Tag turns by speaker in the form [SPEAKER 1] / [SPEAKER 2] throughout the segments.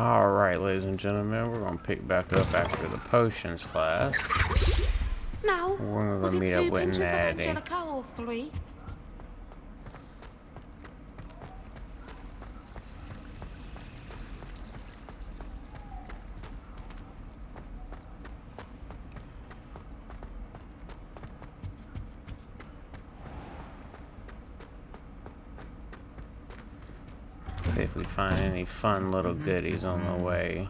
[SPEAKER 1] Alright, ladies and gentlemen, we're going to pick back up after the potions class.
[SPEAKER 2] Now,
[SPEAKER 1] We're
[SPEAKER 2] was
[SPEAKER 1] going to
[SPEAKER 2] it
[SPEAKER 1] meet up
[SPEAKER 2] 2
[SPEAKER 1] with
[SPEAKER 2] pinches of
[SPEAKER 1] Natty.
[SPEAKER 2] Angelica or 3?
[SPEAKER 1] See if we find any fun little goodies on the way.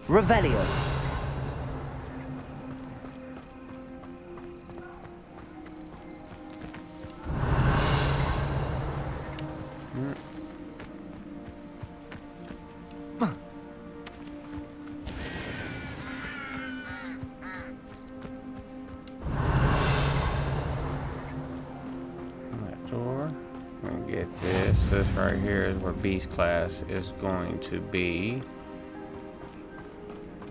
[SPEAKER 3] Revelio.
[SPEAKER 1] That door. We're going to get this. This right here is where Beast class is going to be.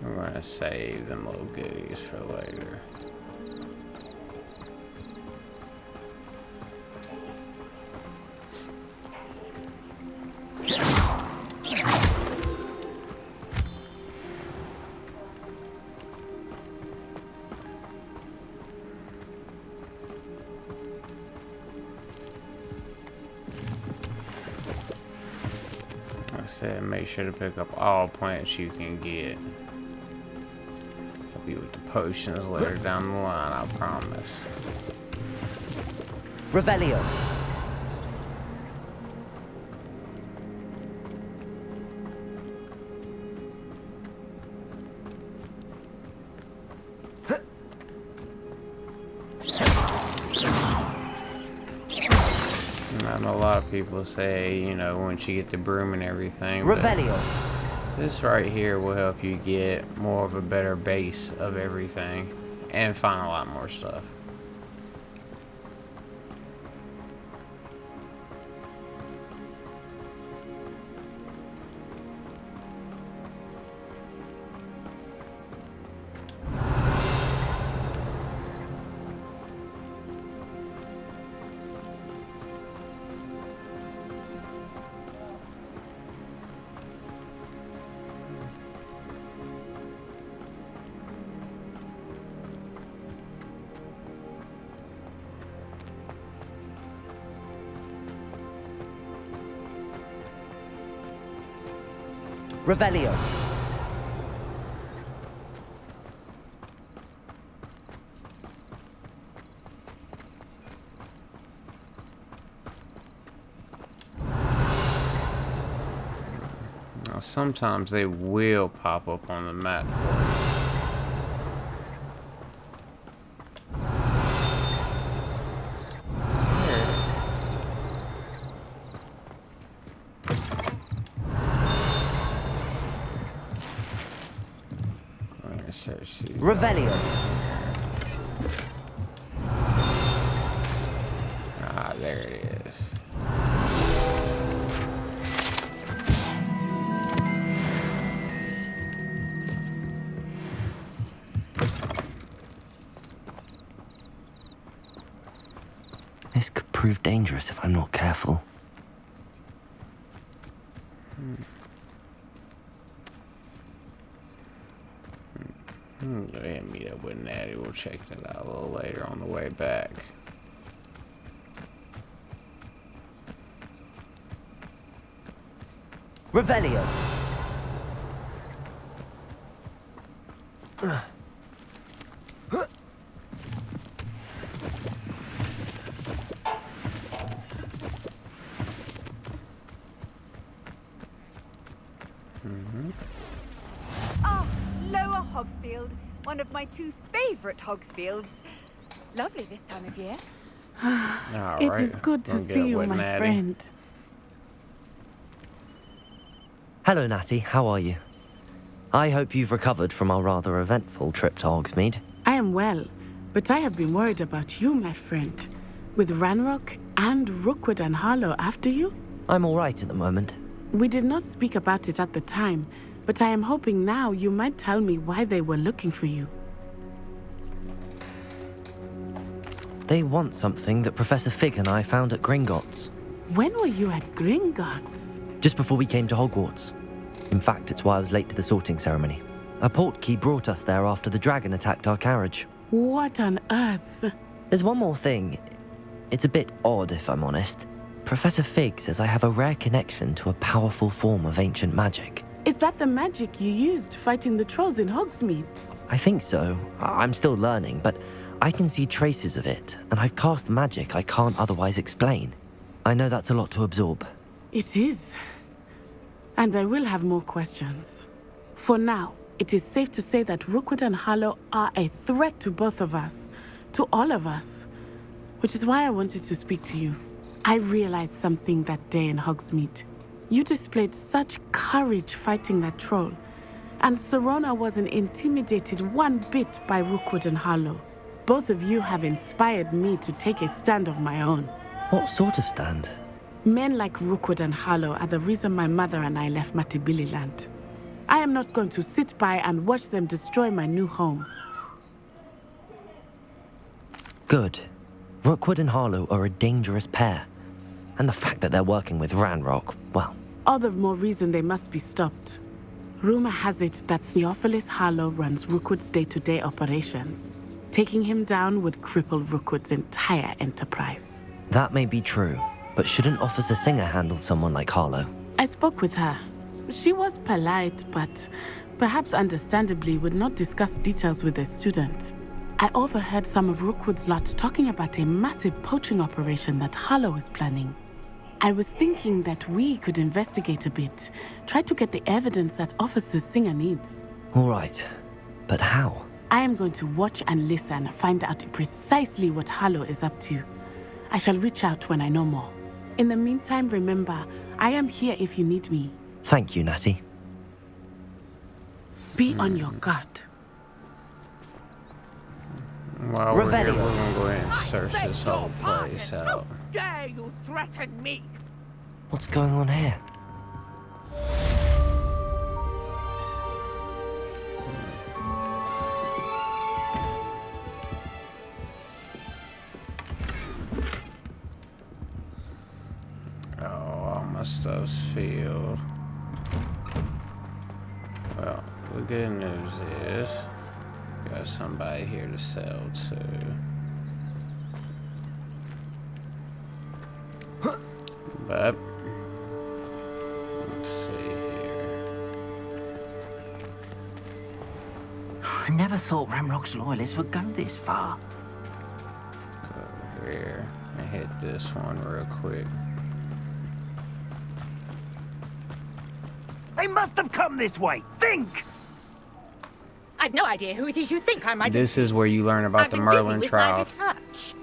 [SPEAKER 1] We're going to save them little goodies for later. I said make sure to pick up all plants you can get. Help you with the potions later down the line, I promise.
[SPEAKER 3] Revelio.
[SPEAKER 1] And I know a lot of people say, you know, once you get the broom and everything.
[SPEAKER 3] Revelio.
[SPEAKER 1] This right here will help you get more of a better base of everything and find a lot more stuff.
[SPEAKER 3] Revelio.
[SPEAKER 1] Now, sometimes they will pop up on the map.
[SPEAKER 3] Revelio.
[SPEAKER 1] Ah, there it is.
[SPEAKER 3] This could prove dangerous if I'm not careful.
[SPEAKER 1] Go ahead and meet up with Natty. We'll check that out a little later on the way back.
[SPEAKER 3] Revelio.
[SPEAKER 4] Ah, Lower Hogsfield, one of my 2 favorite Hogsfields. Lovely this time of year.
[SPEAKER 1] All
[SPEAKER 5] It
[SPEAKER 1] right.
[SPEAKER 5] is good to
[SPEAKER 1] Gonna get
[SPEAKER 5] see
[SPEAKER 1] up
[SPEAKER 5] you,
[SPEAKER 1] with
[SPEAKER 5] my
[SPEAKER 1] Natty.
[SPEAKER 5] friend.
[SPEAKER 3] Hello, Natty. How are you? I hope you've recovered from our rather eventful trip to Hogsmeade.
[SPEAKER 5] I am well, but I have been worried about you, my friend. With Ranrock and Rookwood and Harlow after you?
[SPEAKER 3] I'm all right at the moment.
[SPEAKER 5] We did not speak about it at the time, but I am hoping now you might tell me why they were looking for you.
[SPEAKER 3] They want something that Professor Fig and I found at Gringotts.
[SPEAKER 5] When were you at Gringotts?
[SPEAKER 3] Just before we came to Hogwarts. In fact, it's why I was late to the sorting ceremony. A portkey brought us there after the dragon attacked our carriage.
[SPEAKER 5] What on earth?
[SPEAKER 3] There's one more thing. It's a bit odd, if I'm honest. Professor Fig says I have a rare connection to a powerful form of ancient magic.
[SPEAKER 5] Is that the magic you used fighting the trolls in Hogsmeade?
[SPEAKER 3] I think so. I'm still learning, but I can see traces of it, and I've cast magic I can't otherwise explain. I know that's a lot to absorb.
[SPEAKER 5] It is. And I will have more questions. For now, it is safe to say that Rookwood and Harlow are a threat to both of us, to all of us. Which is why I wanted to speak to you. I realized something that day in Hogsmeade. You displayed such courage fighting that troll, and Serona wasn't intimidated one bit by Rookwood and Harlow. Both of you have inspired me to take a stand of my own.
[SPEAKER 3] What sort of stand?
[SPEAKER 5] Men like Rookwood and Harlow are the reason my mother and I left Matibili land. I am not going to sit by and watch them destroy my new home.
[SPEAKER 3] Good. Rookwood and Harlow are a dangerous pair. And the fact that they're working with Ranrock, well...
[SPEAKER 5] All the more reason they must be stopped. Rumor has it that Theophilus Harlow runs Rookwood's day-to-day operations. Taking him down would cripple Rookwood's entire enterprise.
[SPEAKER 3] That may be true, but shouldn't Officer Singer handle someone like Harlow?
[SPEAKER 5] I spoke with her. She was polite, but perhaps understandably would not discuss details with a student. I overheard some of Rookwood's lot talking about a massive poaching operation that Harlow is planning. I was thinking that we could investigate a bit, try to get the evidence that Officer Singer needs.
[SPEAKER 3] All right, but how?
[SPEAKER 5] I am going to watch and listen, find out precisely what Harlow is up to. I shall reach out when I know more. In the meantime, remember, I am here if you need me.
[SPEAKER 3] Thank you, Natty.
[SPEAKER 5] Be on your guard.
[SPEAKER 1] While we're here,
[SPEAKER 3] Revelio.
[SPEAKER 1] we're gonna go ahead and search this whole place out.
[SPEAKER 2] Dare you threaten me?
[SPEAKER 3] What's going on here?
[SPEAKER 1] Oh, all my stuff's filled. Well, the good news is got somebody here to sell to. But let's see here.
[SPEAKER 6] I never thought Ramrock's loyalists would go this far.
[SPEAKER 1] Go over here and hit this one real quick.
[SPEAKER 6] They must have come this way. Think!
[SPEAKER 7] I've no idea who it is you think I might
[SPEAKER 1] This
[SPEAKER 7] have
[SPEAKER 1] is where you learn about
[SPEAKER 7] I've
[SPEAKER 1] the
[SPEAKER 7] been
[SPEAKER 1] Merlin
[SPEAKER 7] busy with my
[SPEAKER 1] trials.
[SPEAKER 7] research.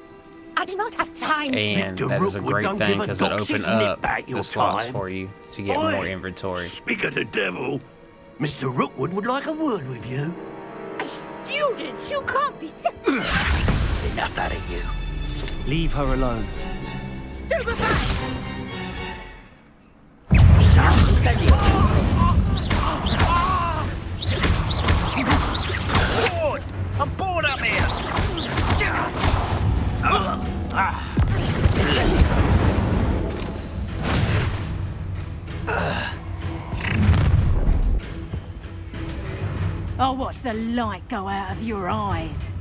[SPEAKER 7] I do not have time to...
[SPEAKER 1] And
[SPEAKER 6] Mr.
[SPEAKER 1] that is a
[SPEAKER 6] Rookwood
[SPEAKER 1] great
[SPEAKER 6] don't
[SPEAKER 1] thing
[SPEAKER 6] give a
[SPEAKER 1] because it
[SPEAKER 6] doxy's
[SPEAKER 1] opens
[SPEAKER 6] nip
[SPEAKER 1] up
[SPEAKER 6] back your
[SPEAKER 1] the slots
[SPEAKER 6] time.
[SPEAKER 1] for you to get
[SPEAKER 6] Oi,
[SPEAKER 1] more inventory.
[SPEAKER 6] Speak of the devil. Mr. Rookwood would like a word with you.
[SPEAKER 7] A student? You can't be sick.
[SPEAKER 6] Enough out of you.
[SPEAKER 3] Leave her alone.
[SPEAKER 7] Stupefy!
[SPEAKER 6] Bored! I'm bored up here!
[SPEAKER 8] I'll watch the light go out of your eyes.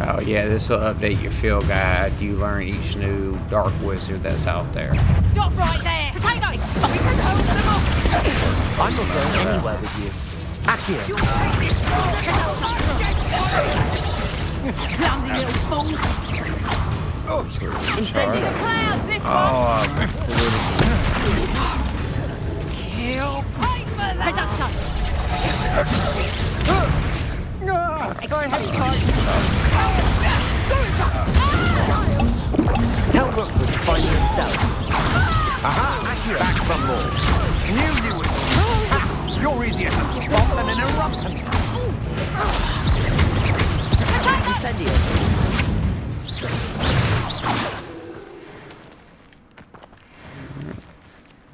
[SPEAKER 1] Oh yeah, this will update your field guide. You learn each new dark wizard that's out there.
[SPEAKER 8] Stop right there! Potatoes!
[SPEAKER 3] I'm not going anywhere with you. Accio!
[SPEAKER 8] Clumsy little fool!
[SPEAKER 1] Incendiary
[SPEAKER 8] The clouds this one! Kill pavement! Reduction!
[SPEAKER 3] Rookwood to find you himself.
[SPEAKER 9] Aha! Back some more. Knew you would. You're easier to spot than an eruptant.
[SPEAKER 3] Incendio.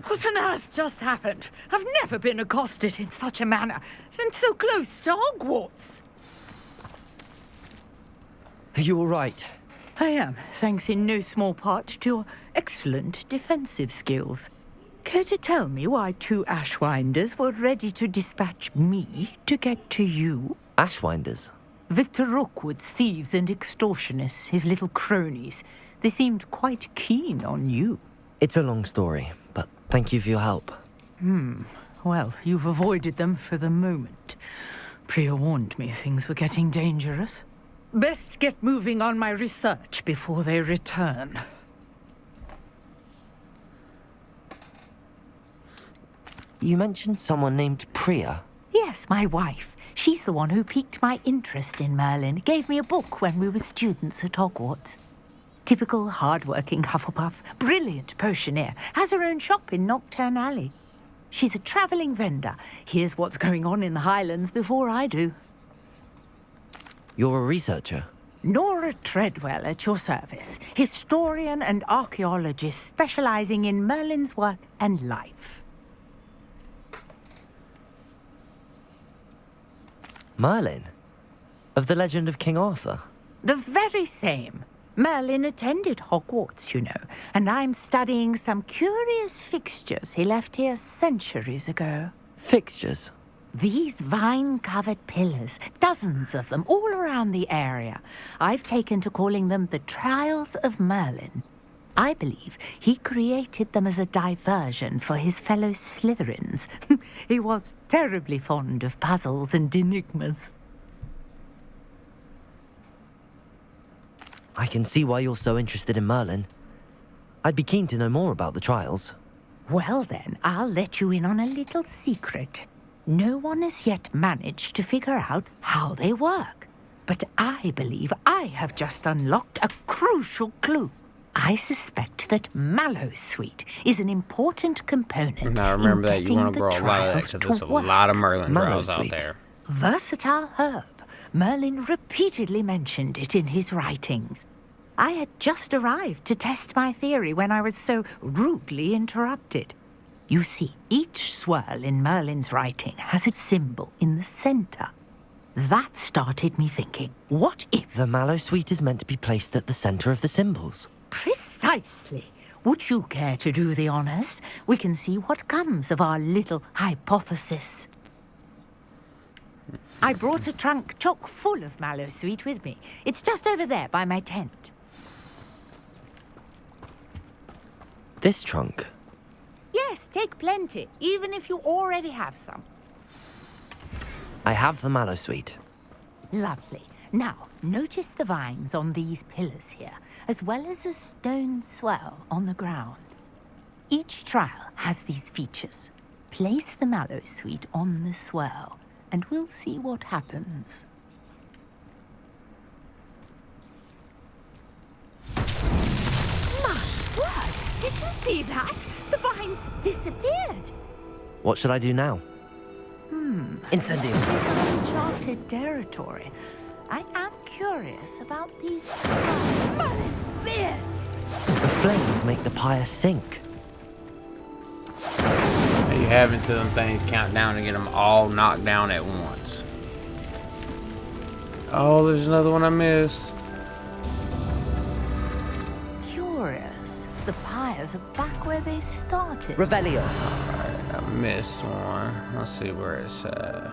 [SPEAKER 7] What on earth just happened? I've never been accosted in such a manner, and so close to Hogwarts.
[SPEAKER 3] Are you all right?
[SPEAKER 7] I am, thanks in no small part to your excellent defensive skills. Care to tell me why 2 Ashwinders were ready to dispatch me to get to you?
[SPEAKER 3] Ashwinders?
[SPEAKER 7] Victor Rookwood's thieves and extortionists, his little cronies. They seemed quite keen on you.
[SPEAKER 3] It's a long story, but thank you for your help.
[SPEAKER 7] Well, you've avoided them for the moment. Priya warned me things were getting dangerous. Best get moving on my research before they return.
[SPEAKER 3] You mentioned someone named Priya.
[SPEAKER 7] Yes, my wife. She's the one who piqued my interest in Merlin. Gave me a book when we were students at Hogwarts. Typical hard-working Hufflepuff, brilliant potioneer, has her own shop in Nocturne Alley. She's a travelling vendor. Hears what's going on in the Highlands before I do.
[SPEAKER 3] You're a researcher.
[SPEAKER 7] Nora Treadwell at your service, historian and archaeologist specialising in Merlin's work and life.
[SPEAKER 3] Merlin? Of the legend of King Arthur?
[SPEAKER 7] The very same. Merlin attended Hogwarts, you know, and I'm studying some curious fixtures he left here centuries ago.
[SPEAKER 3] Fixtures?
[SPEAKER 7] These vine-covered pillars, dozens of them, all around the area. I've taken to calling them the Trials of Merlin. I believe he created them as a diversion for his fellow Slytherins. He was terribly fond of puzzles and enigmas.
[SPEAKER 3] I can see why you're so interested in Merlin. I'd be keen to know more about the trials.
[SPEAKER 7] Well then, I'll let you in on a little secret. No one has yet managed to figure out how they work. But I believe I have just unlocked a crucial clue. I suspect that Mallowsweet is an important component
[SPEAKER 1] Now remember
[SPEAKER 7] in
[SPEAKER 1] that you
[SPEAKER 7] getting
[SPEAKER 1] want to
[SPEAKER 7] the
[SPEAKER 1] grow a lot of that
[SPEAKER 7] trials
[SPEAKER 1] because
[SPEAKER 7] to
[SPEAKER 1] there's a
[SPEAKER 7] work.
[SPEAKER 1] lot of Merlin trials out
[SPEAKER 3] Mallowsweet.
[SPEAKER 1] there.
[SPEAKER 7] Versatile herb. Merlin repeatedly mentioned it in his writings. I had just arrived to test my theory when I was so rudely interrupted. You see, each swirl in Merlin's writing has its symbol in the center. That started me thinking, what if...
[SPEAKER 3] The Mallowsweet is meant to be placed at the center of the symbols.
[SPEAKER 7] Precisely. Would you care to do the honors? We can see what comes of our little hypothesis. I brought a trunk chock full of Mallowsweet with me. It's just over there by my tent.
[SPEAKER 3] This trunk?
[SPEAKER 7] Yes, take plenty, even if you already have some.
[SPEAKER 3] I have the Mallowsweet.
[SPEAKER 7] Lovely. Now, notice the vines on these pillars here, as well as a stone swell on the ground. Each trial has these features. Place the Mallowsweet on the swell, and we'll see what happens. My word! Did you see that? The vines disappeared.
[SPEAKER 3] What should I do now? Incendio.
[SPEAKER 7] This is uncharted territory. I am curious about these Merlin's beard.
[SPEAKER 3] The flames make the pyre sink.
[SPEAKER 1] You have until them things count down to get them all knocked down at once. Oh, there's another one I missed.
[SPEAKER 7] Curious. The pyres are back where they started.
[SPEAKER 3] Revelio.
[SPEAKER 1] I missed one. Let's see where it's at.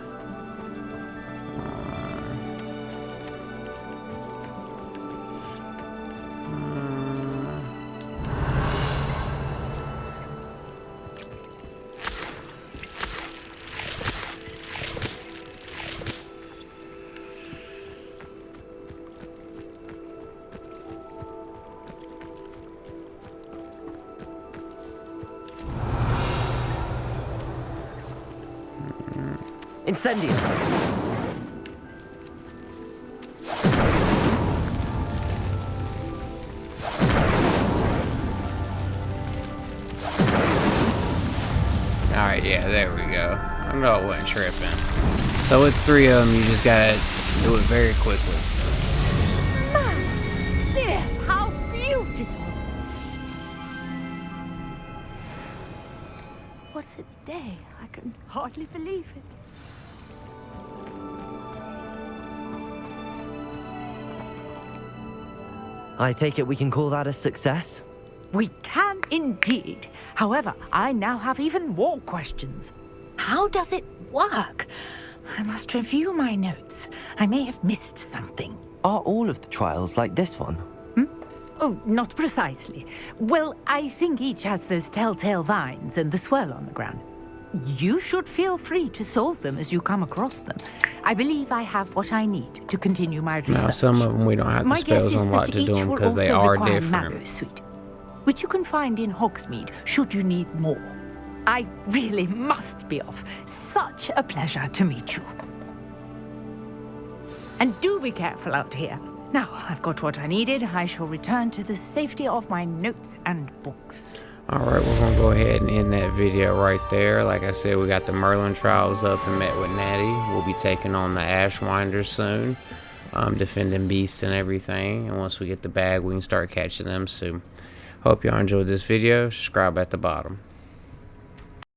[SPEAKER 3] Incendio.
[SPEAKER 1] Yeah, there we go. I know I wasn't tripping. So it's 3 of them. You just gotta do it very quickly.
[SPEAKER 7] This, how beautiful! What a day. I can hardly believe it.
[SPEAKER 3] I take it we can call that a success?
[SPEAKER 7] We can indeed. However, I now have even more questions. How does it work? I must review my notes. I may have missed something.
[SPEAKER 3] Are all of the trials like this one?
[SPEAKER 7] Oh, not precisely. Well, I think each has those telltale vines and the swirl on the ground. You should feel free to solve them as you come across them. I believe I have what I need to continue my research.
[SPEAKER 1] Now, some of them we don't have the
[SPEAKER 7] My guess
[SPEAKER 1] spells
[SPEAKER 7] is
[SPEAKER 1] unlocked
[SPEAKER 7] that
[SPEAKER 1] to do
[SPEAKER 7] each
[SPEAKER 1] them
[SPEAKER 7] will
[SPEAKER 1] because they
[SPEAKER 7] also
[SPEAKER 1] are
[SPEAKER 7] require
[SPEAKER 1] different.
[SPEAKER 7] Mallow Suite, which you can find in Hogsmeade should you need more. I really must be off. Such a pleasure to meet you. And do be careful out here. Now, I've got what I needed. I shall return to the safety of my notes and books.
[SPEAKER 1] Alright, we're going to go ahead and end that video right there. Like I said, we got the Merlin trials up and met with Natty. We'll be taking on the Ashwinders soon. Defending beasts and everything. And once we get the bag, we can start catching them soon. Hope y'all enjoyed this video. Subscribe at the bottom.